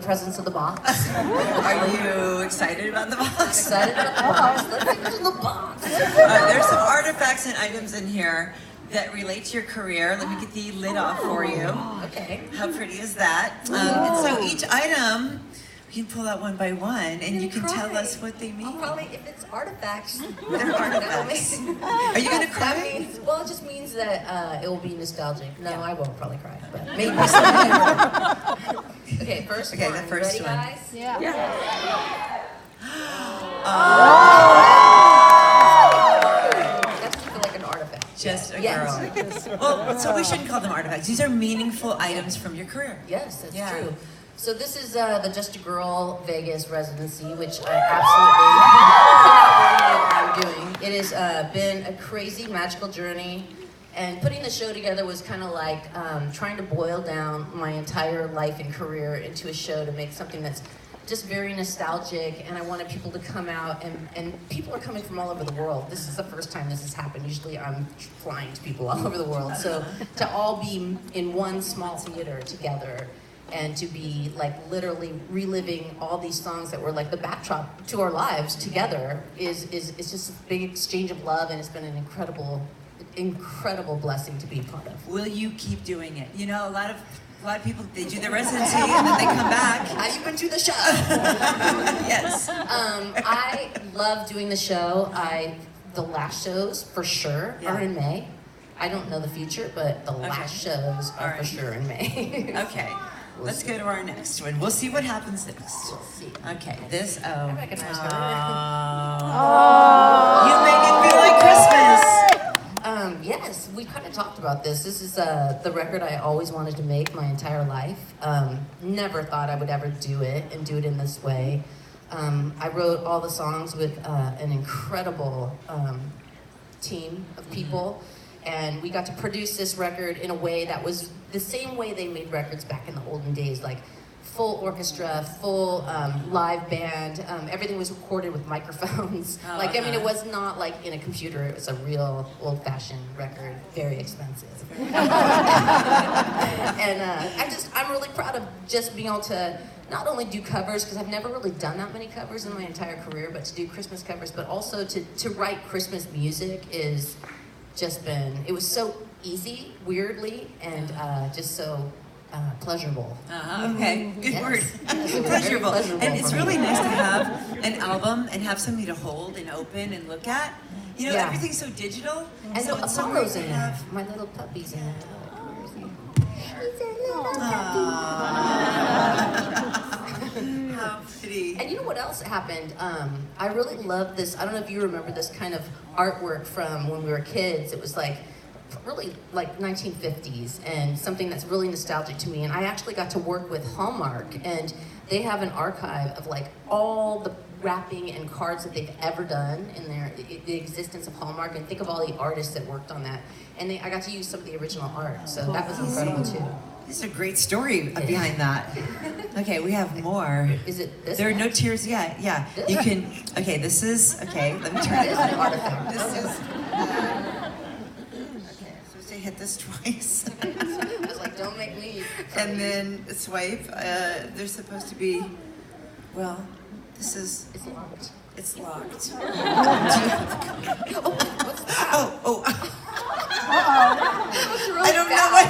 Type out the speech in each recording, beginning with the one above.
presents of the box. Are you excited about the box? Excited about the box. Let's see what's in the box. There's some artifacts and items in here that relate to your career. Let me get the lid off for you. Okay. How pretty is that? And so each item, you can pull out one by one, and you can tell us what they mean. I'll probably, if it's artifacts. They're artifacts. Are you gonna cry? That means, well, it just means that it will be nostalgic. No, I won't probably cry, but maybe someday. Okay, first one. The first Ready, one. guys? Yeah. That's just like an artifact. Just a Yes. girl. Well, so we shouldn't call them artifacts. These are meaningful items from your career. Yes, that's Yeah. true. So this is the Just a Girl Vegas residency, which I absolutely cannot believe I'm doing. It has been a crazy, magical journey, and putting the show together was kind of like trying to boil down my entire life and career into a show to make something that's just very nostalgic, and I wanted people to come out, and people are coming from all over the world. This is the first time this has happened. Usually I'm flying to people all over the world. So to all be in one small theater together, and to be like literally reliving all these songs that were like the backdrop to our lives together is just a big exchange of love, and it's been an incredible blessing to be a part of. Will you keep doing it? You know, a lot of people, they do their residency and then they come back. Have you been to the show? Yes. I love doing the show. The last shows for sure are in May. I don't know the future, but the last shows are for sure in May. Okay. Let's go to our next one. We'll see what happens next. We'll see. Okay, this, I recognize her. You make it feel like Christmas. Yes, we kind of talked about this. This is the record I always wanted to make my entire life. Never thought I would ever do it and do it in this way. I wrote all the songs with an incredible team of people. And we got to produce this record in a way that was the same way they made records back in the olden days, like full orchestra, full live band. Everything was recorded with microphones. It was not like in a computer. It was a real old-fashioned record, very expensive. And I'm really proud of just being able to not only do covers, because I've never really done that many covers in my entire career, but to do Christmas covers, but also to write Christmas music is just been, it was so easy, weirdly, and just so pleasurable. Okay, good word. Yes, it was Pleasurable. very pleasurable And it's for me. really nice to have an album and have something to hold and open and look at. You know, everything's so digital. And so it's so great Apollo's to in there. have. My little puppy's in there. How pretty. And you know what else happened? I really love this. I don't know if you remember this kind of artwork from when we were kids. It was like really like 1950s and something that's really nostalgic to me. And I actually got to work with Hallmark, and they have an archive of like all the wrapping and cards that they've ever done in the existence of Hallmark, and think of all the artists that worked on that. And I got to use some of the original art, so that was incredible too. There's a great story behind that. Okay, we have more. Is it this? There are one? no tears yet. Yeah, you can. Okay, this is. Okay, let me turn That it is an artifact. This is. Okay, I'm supposed to hit this twice. I was like, don't make me. And then swipe. They're supposed to be. Well, this is. It's locked. It's locked. Oh, what's that? Oh. That was really I don't bad. know what.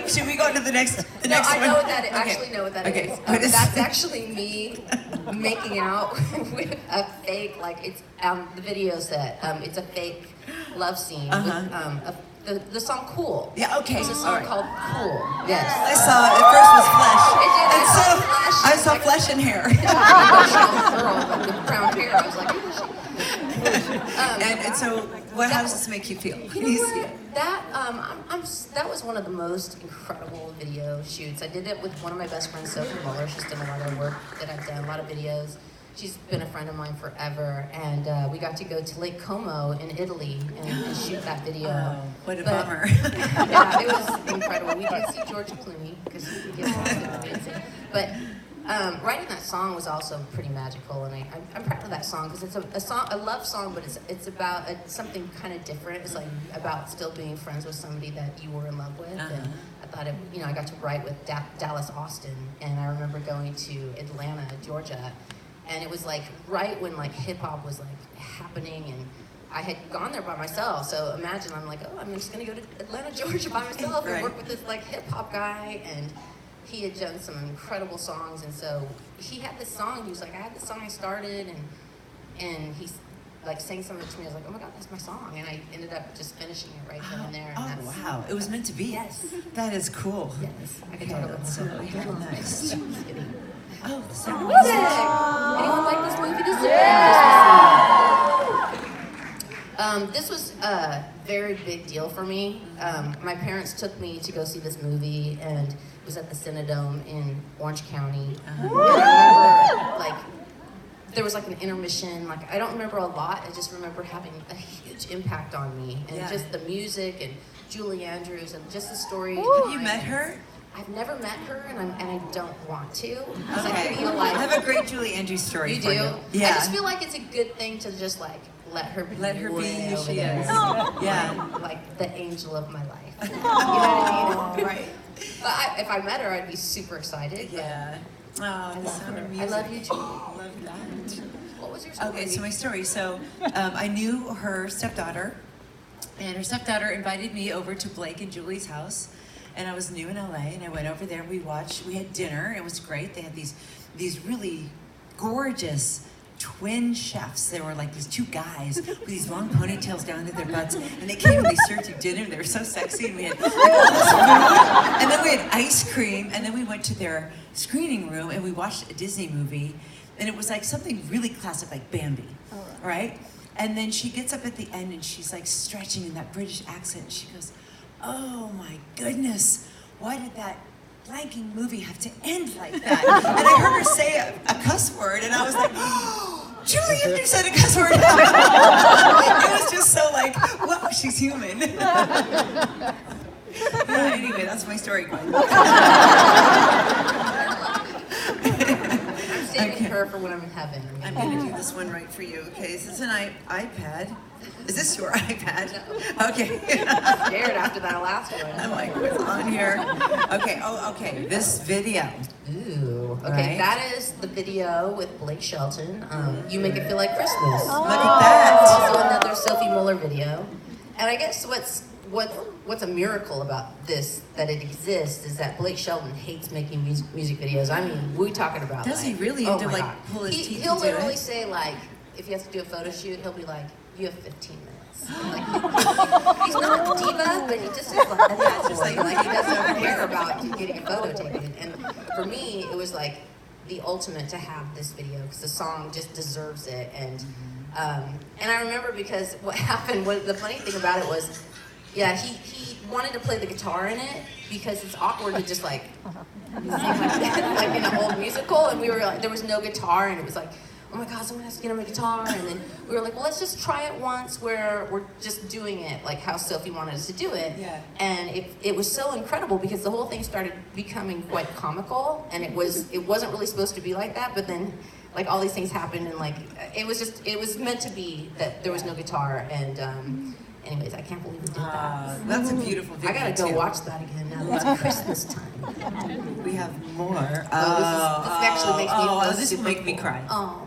Should we go to the next? No, next I one? know what that is. Okay. Actually know what that Okay. is. What is That's it? actually me making out with a fake, like it's the video set. It's a fake love scene with the song "Cool." Yeah. Okay. It's a All song right. called "Cool." Yes. I saw it. At first was flesh. It did. And so Flesh. I saw flesh and hair. Emotional girl with brown hair. I was like, "Who is she?" And so, how does this make you feel? You know what? That was one of the most incredible video shoots. I did it with one of my best friends, Sophie Muller. She's done a lot of work that I've done, a lot of videos. She's been a friend of mine forever, and we got to go to Lake Como in Italy and shoot that video. Oh, what a bummer. Yeah, it was incredible. We did see George Clooney because he gets amazing. But writing that song was also pretty magical, and I'm proud of that song because it's a love song, but it's about something kind of different. It's like about still being friends with somebody that you were in love with, and thought it, I got to write with Dallas Austin, and I remember going to Atlanta, Georgia, and it was like right when like hip hop was like happening, and I had gone there by myself. So imagine I'm like, oh, I'm just gonna go to Atlanta, Georgia by myself and work with this like hip hop guy, and he had done some incredible songs, and so he had this song. He was like, I had this song I started, and he like sang some of it to me. I was like, oh my God, that's my song, and I ended up just finishing it right then and there. And Wow, it was meant to be. Yes, that is cool. yes. I can Okay, talk about let's see myself. what we have next. Just kidding. Oh, the sound Music. Anyone like this movie? This is a Christmas movie. This was a very big deal for me. My parents took me to go see this movie, and it was at the Cinedome in Orange County. And I remember, like, there was like an intermission. Like, I don't remember a lot. I just remember having a huge impact on me, and just the music and Julie Andrews and just the story. Have you met her? I've never met her, and I don't want to. Okay. I feel like I have a great Julie Andrews story you for do. you. Yeah. I just feel like it's a good thing to just like let her be who over she there. is. Yeah. Like the angel of my life. You know what I mean? Right. But if I met her, I'd be super excited. Yeah. Oh, I the love sound her. of I music. love you too. Love that. What was your story? Okay, so my story. So I knew her stepdaughter, and her stepdaughter invited me over to Blake and Julie's house, and I was new in LA, and I went over there and we had dinner. It was great. They had these really gorgeous twin chefs. They were like these two guys with these long ponytails down to their butts, and they came and they served you dinner. They were so sexy, and we had like all this food, and then we had ice cream, and then we went to their screening room and we watched a Disney movie, and it was like something really classic, like Bambi, right? And then she gets up at the end and she's like stretching in that British accent, and she goes, oh my goodness, why did that blanking movie have to end like that? And I heard her say a cuss word, and I was like, oh, Julie Andrews said a cuss word. It was just so like, wow, she's human. Anyway, that's my story, Gwen. I'm saving her for when I'm in heaven. I'm gonna do this one right for you. Okay, this is an iPad. Is this your iPad? No. Okay. I'm scared after that last one. I'm like, what's on here? Okay, okay, this video. Ooh. Okay, Right. that is the video with Blake Shelton. You Make It Feel Like Christmas. Look at that. Also another Sophie Muller video. And I guess what's a miracle about this, that it exists, is that Blake Shelton hates making music videos. I mean, we're talking about Does he really? Oh To, my like, God. pull his teeth He'll into literally it? say, like, if he has to do a photo shoot, he'll be like, you have 15 minutes. And, like, he's not a diva, but he just is like, that's just like he doesn't care about getting a photo taken. And for me, it was like the ultimate to have this video, because the song just deserves it. And I remember, because what happened, the funny thing about it was, yeah, he wanted to play the guitar in it, because it's awkward to just like sing like in an old musical, and we were like, there was no guitar, and it was like, oh my God, someone has to get him a guitar. And then we were like, well, let's just try it once where we're just doing it like how Sophie wanted us to do it. Yeah. And it was so incredible, because the whole thing started becoming quite comical, and it wasn't really supposed to be like that, but then like all these things happened, and like it was meant to be that there was no guitar. And anyways, I can't believe we did that. That's a beautiful video. I gotta go too. watch that again now that it's Christmas time. We have more. This actually makes me feel this will super make me cool. cry. Oh.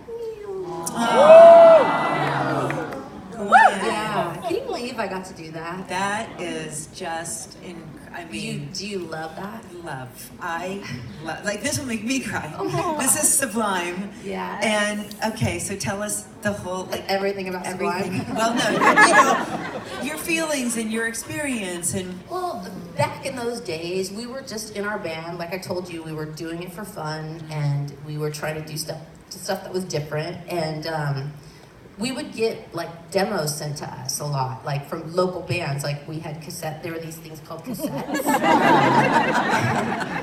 Yeah. Yeah. Can you believe I got to do that? That is just, Do you love that? love. I love, like, this will make me cry. Oh. This is sublime. Yeah. And, okay, so tell us the whole, like, Everything about everything. Sublime. Well, no, your feelings and your experience and. Well, back in those days, we were just in our band. Like I told you, we were doing it for fun, and we were trying to do stuff that was different. And we would get like demos sent to us a lot, like from local bands. Like we had there were these things called cassettes.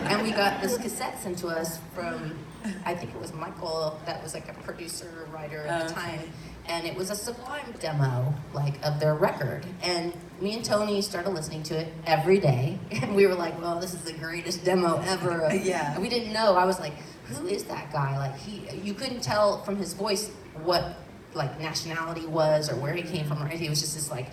And we got this cassette sent to us from, I think it was Michael, that was like a producer, writer at the time. And it was a Sublime demo, like, of their record. And me and Tony started listening to it every day. And we were like, well, this is the greatest demo ever. Yeah. And we didn't know. I was like, who is that guy? Like, you couldn't tell from his voice what, like, nationality was or where he came from or anything. It was just this, like,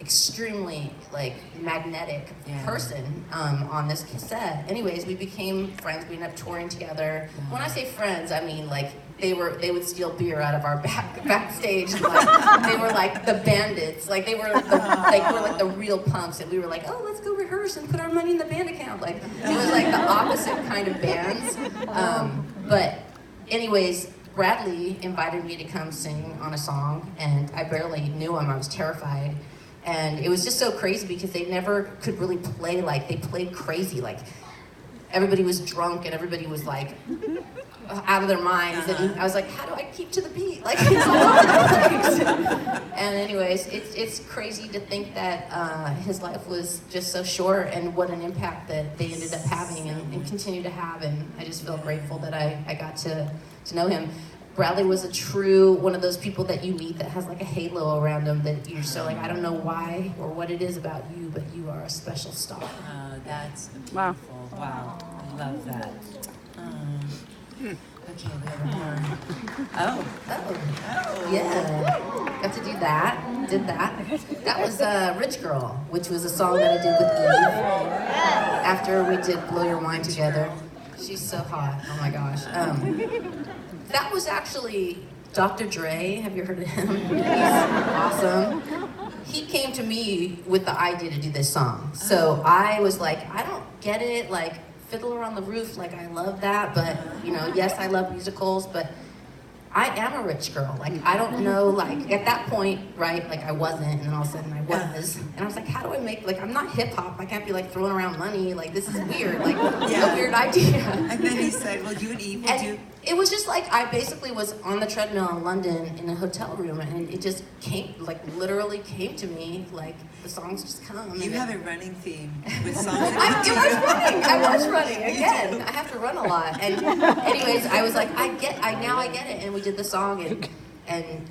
extremely like magnetic Yeah. person on this cassette. Anyways, we became friends. We ended up touring together. When I say friends, I mean like they would steal beer out of our backstage. Like, they were like the bandits. Like they were like the real punks, and we were like, oh, let's go rehearse and put our money in the band account. Like it was like the opposite kind of bands. But anyways, Bradley invited me to come sing on a song, and I barely knew him. I was terrified. And it was just so crazy because they never could really play like, they played crazy. Like, everybody was drunk and everybody was like, out of their minds. And I was like, how do I keep to the beat? Like, it's all over the place. And anyways, it's crazy to think that his life was just so short, and what an impact that they ended up having and continue to have. And I just feel grateful that I got to know him. Bradley was a true one of those people that you meet that has like a halo around him that you're so like, I don't know why or what it is about you, but you are a special star. That's beautiful. Wow. I love that. Okay, we have more. Oh. Yeah. Got to do that. Did that. That was Rich Girl, which was a song that I did with Eve after we did Blow Your Mind together. She's so hot. Oh my gosh. That was actually Dr. Dre. Have you heard of him? He's awesome. He came to me with the idea to do this song. So I was like, I don't get it. Like, Fiddler on the Roof, like, I love that. But, you know, yes, I love musicals, but I am a rich girl. Like, I don't know, like, at that point, right, like, I wasn't, and then all of a sudden I was. And I was like, how do I make, like, I'm not hip-hop. I can't be, like, throwing around money. Like, this is weird. Like, a weird idea. And then he said, well, you and Eve will do... It was just like, I basically was on the treadmill in London in a hotel room, and it just came, like, literally came to me, like, the songs just come. You have a running theme with songs. I was running, again. I have to run a lot. And anyways, I was like, now I get it. And we did the song, and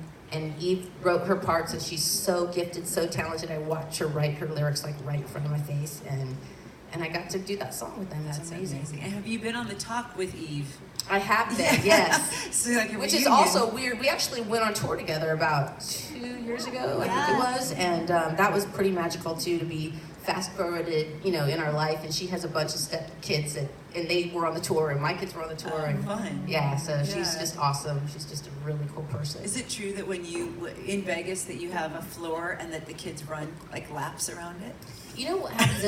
Eve wrote her parts, and she's so gifted, so talented. I watched her write her lyrics, like, right in front of my face, and I got to do that song with them. It's amazing. And have you been on the talk with Eve? I have been, yes. So like which is also weird. We actually went on tour together about 2 years ago, I think it was, and that was pretty magical too, to be fast forwarded, you know, in our life. And she has a bunch of step kids and they were on the tour, and my kids were on the tour. And fun. Yeah, so she's just awesome. She's just a really cool person. Is it true that when you in Vegas that you have a floor and that the kids run like laps around it? You know what happens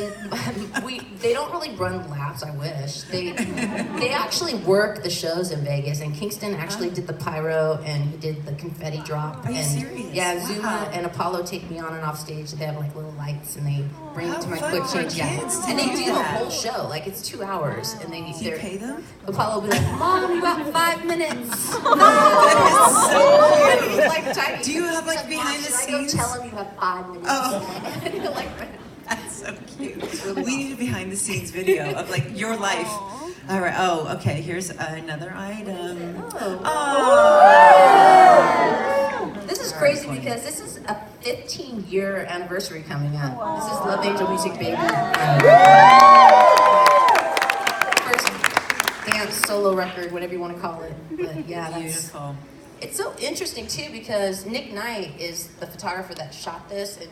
they don't really run laps, I wish. They actually work the shows in Vegas, and Kingston actually did the pyro, and he did the confetti drop. Are you serious? Yeah, Wow. Zuma and Apollo take me on and off stage. They have like little lights, and they bring me to my fun quick for change. Yeah. kids to And they do do the that. whole show. Like, it's 2 hours, and Do you pay them? Apollo will be like, Mom, you got 5 minutes. That is so cute. Like tiny. Do you have like He's behind the Should scenes? I go tell him you have 5 minutes? Oh. And you're like, That's so cute. really We need a behind the scenes video of like your life. All right. Oh, okay. Here's another item. This is crazy because this is a 15-year anniversary coming up. This is Love Angel Music Baby. First dance solo record, whatever you want to call it. But yeah, Beautiful. It's so interesting too because Nick Knight is the photographer that shot this and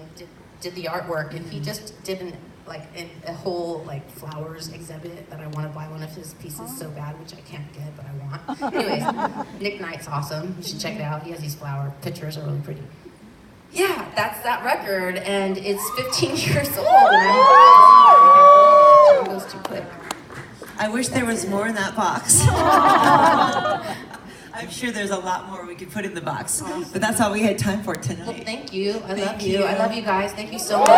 did the artwork, and he just did a whole like flowers exhibit that I want to buy one of his pieces so bad, which I can't get, but I want. Anyways, Nick Knight's awesome. You should check it out. He has these flower pictures are really pretty. Yeah, that's that record, and it's 15 years old. And time goes too quick. I wish there was more in that box. I'm sure there's a lot more we could put in the box, but that's all we had time for tonight. Well, thank you. I love you. you. I love you guys. Thank you so much.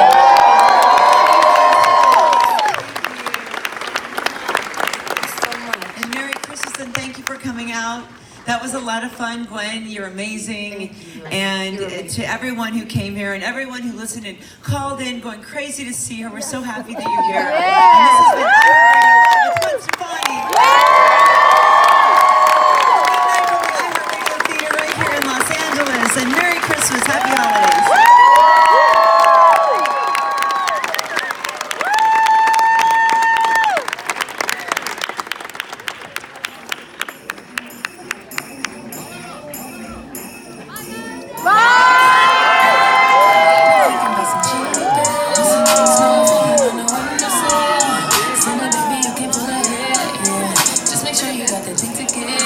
And Merry Christmas, and thank you for coming out. That was a lot of fun, Gwen. You're amazing. Thank you. And You're amazing. to everyone who came here and everyone who listened and called in, going crazy to see her. We're so happy that you're here. And this has been Gwen Stefani. Good night from the iHeartRadio Theater right here in Los Angeles. And Merry Christmas. Happy holidays. Bye! legend to get.